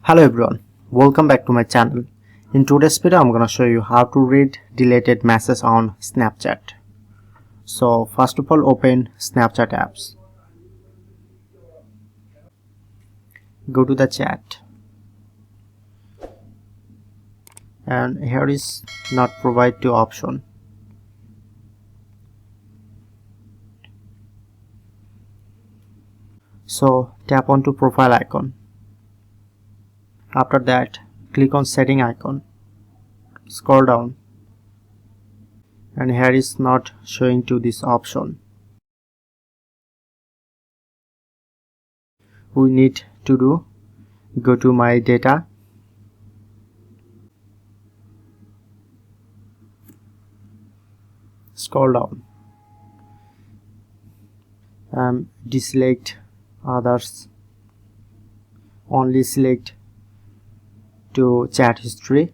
Hello everyone, welcome back to my channel. In today's video I'm gonna show you how to read deleted messages on Snapchat. So first of all, open Snapchat apps. Go to the chat. And here is not provide to option. So tap onto profile icon. After that, click on setting icon. Scroll down. And here is not showing to this option. We need to do, go to my data. Scroll down. Deselect others. Only select to chat history,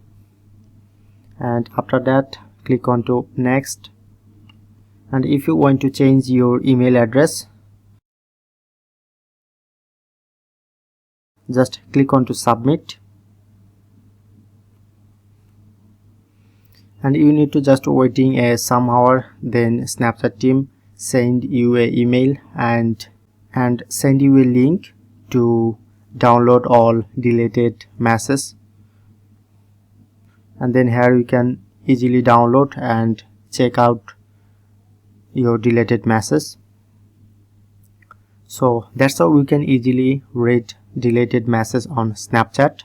and after that click on to next. And if you want to change your email address, just click on to submit, and you need to just waiting some hour. Then Snapchat team send you a email and send you a link to download all deleted messages. And then here you can easily download and check out your deleted message. So that's how we can easily read deleted messages on Snapchat.